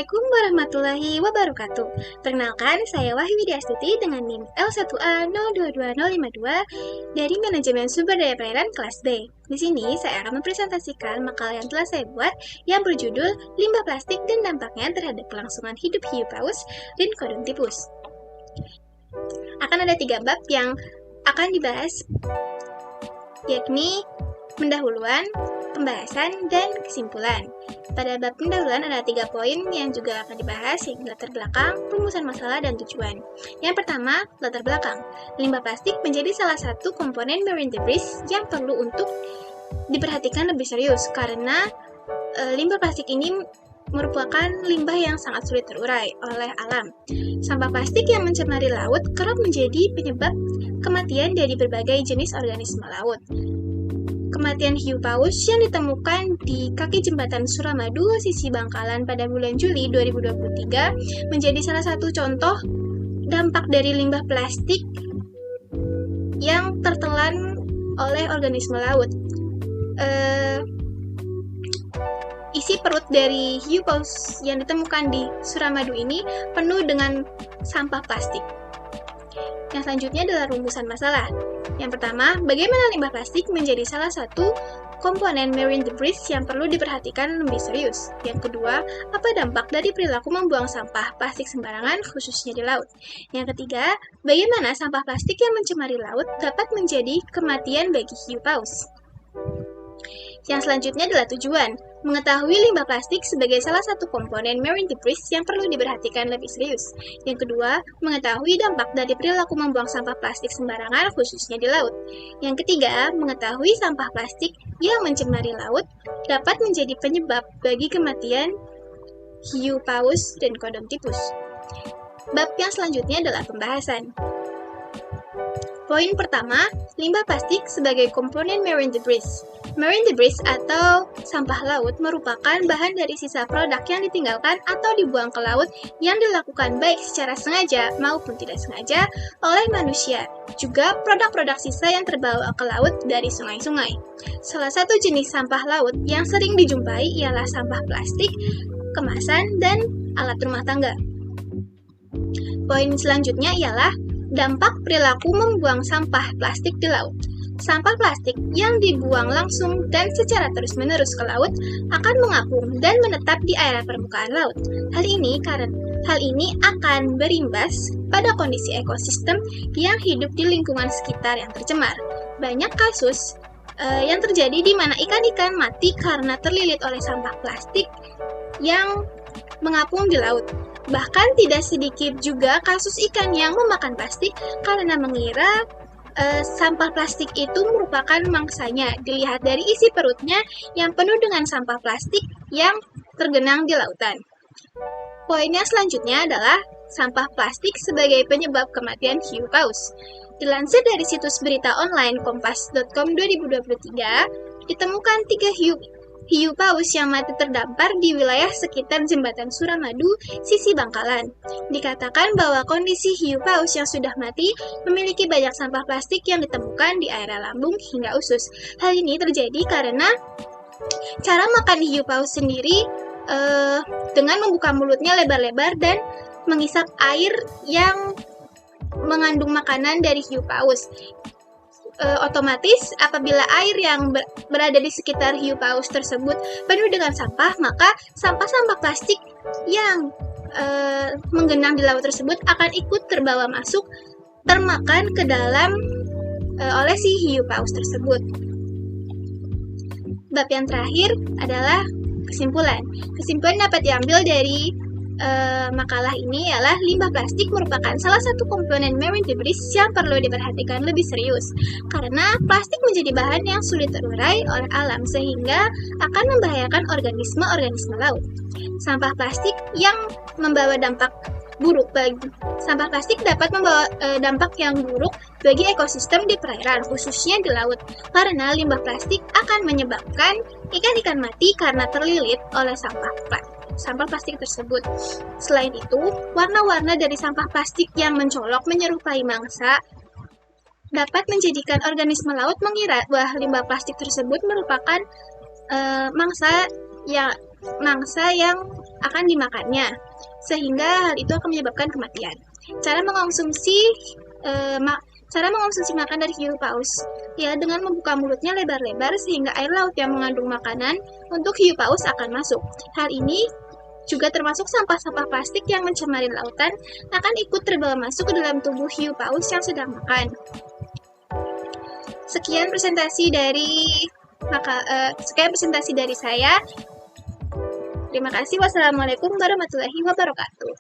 Assalamualaikum warahmatullahi wabarakatuh. Perkenalkan, saya Wahyu Widiastuti dengan NIM L1A022052 dari Manajemen Sumber Daya Perairan kelas B. Di sini saya akan mempresentasikan makalah yang telah saya buat yang berjudul Limbah Plastik dan Dampaknya Terhadap Kelangsungan Hidup Hiu Paus dan Kodontipus. Akan ada 3 bab yang akan dibahas, yakni pendahuluan, pembahasan, dan kesimpulan. Pada bab pendahuluan ada 3 poin yang juga akan dibahas, yaitu latar belakang, rumusan masalah, dan tujuan. Yang pertama, latar belakang. Limbah plastik menjadi salah satu komponen marine debris yang perlu untuk diperhatikan lebih serius, karena limbah plastik ini merupakan limbah yang sangat sulit terurai oleh alam. Sampah plastik yang mencemari laut kerap menjadi penyebab kematian dari berbagai jenis organisme laut. Kematian hiu paus yang ditemukan di kaki jembatan Suramadu, sisi Bangkalan pada bulan Juli 2023 menjadi salah satu contoh dampak dari limbah plastik yang tertelan oleh organisme laut. Isi perut dari hiu paus yang ditemukan di Suramadu ini penuh dengan sampah plastik. Yang selanjutnya adalah rumusan masalah. Yang pertama, bagaimana limbah plastik menjadi salah satu komponen marine debris yang perlu diperhatikan lebih serius. Yang kedua, apa dampak dari perilaku membuang sampah plastik sembarangan khususnya di laut. Yang ketiga, bagaimana sampah plastik yang mencemari laut dapat menjadi kematian bagi hiu paus. Yang selanjutnya adalah tujuan, mengetahui limbah plastik sebagai salah satu komponen marine debris yang perlu diperhatikan lebih serius. Yang kedua, mengetahui dampak dari perilaku membuang sampah plastik sembarangan khususnya di laut. Yang ketiga, mengetahui sampah plastik yang mencemari laut dapat menjadi penyebab bagi kematian hiu paus dan kodontipus. Bab yang selanjutnya adalah pembahasan. Poin pertama, limbah plastik sebagai komponen marine debris. Marine debris atau sampah laut merupakan bahan dari sisa produk yang ditinggalkan atau dibuang ke laut yang dilakukan baik secara sengaja maupun tidak sengaja oleh manusia. Juga produk-produk sisa yang terbawa ke laut dari sungai-sungai. Salah satu jenis sampah laut yang sering dijumpai ialah sampah plastik, kemasan, dan alat rumah tangga. Poin selanjutnya ialah dampak perilaku membuang sampah plastik di laut. Sampah plastik yang dibuang langsung dan secara terus-menerus ke laut akan mengapung dan menetap di area permukaan laut. Hal ini akan berimbas pada kondisi ekosistem yang hidup di lingkungan sekitar yang tercemar. Banyak kasus yang terjadi di mana ikan-ikan mati karena terlilit oleh sampah plastik yang mengapung di laut. Bahkan tidak sedikit juga kasus ikan yang memakan plastik karena mengira sampah plastik itu merupakan mangsanya. Dilihat dari isi perutnya yang penuh dengan sampah plastik yang tergenang di lautan. Poin yang selanjutnya adalah sampah plastik sebagai penyebab kematian hiu paus. Dilansir dari situs berita online kompas.com 2023, ditemukan 3 hiu paus yang mati terdampar di wilayah sekitar jembatan Suramadu, sisi Bangkalan. Dikatakan bahwa kondisi hiu paus yang sudah mati memiliki banyak sampah plastik yang ditemukan di area lambung hingga usus. Hal ini terjadi karena cara makan hiu paus sendiri dengan membuka mulutnya lebar-lebar dan menghisap air yang mengandung makanan dari hiu paus. Otomatis apabila air yang berada di sekitar hiu paus tersebut penuh dengan sampah, maka sampah-sampah plastik yang menggenang di laut tersebut akan ikut terbawa masuk, termakan ke dalam oleh si hiu paus tersebut. Bab yang terakhir adalah kesimpulan. Kesimpulan dapat diambil dari makalah ini ialah limbah plastik merupakan salah satu komponen marine debris yang perlu diperhatikan lebih serius karena plastik menjadi bahan yang sulit terurai oleh alam sehingga akan membahayakan organisme-organisme laut. Sampah plastik yang membawa dampak buruk sampah plastik dapat membawa dampak yang buruk bagi ekosistem di perairan, khususnya di laut, karena limbah plastik akan menyebabkan ikan-ikan mati karena terlilit oleh sampah plastik tersebut. Selain itu, warna-warna dari sampah plastik yang mencolok menyerupai mangsa dapat menjadikan organisme laut mengira bahwa limbah plastik tersebut merupakan mangsa yang mangsa yang akan dimakannya, sehingga hal itu akan menyebabkan kematian. Cara mengonsumsi makan dari hiu paus, ya dengan membuka mulutnya lebar-lebar sehingga air laut yang mengandung makanan untuk hiu paus akan masuk. Hal ini juga termasuk sampah-sampah plastik yang mencemari lautan akan ikut terbawa masuk ke dalam tubuh hiu paus yang sedang makan. Sekian presentasi dari saya. Terima kasih. Wassalamualaikum warahmatullahi wabarakatuh.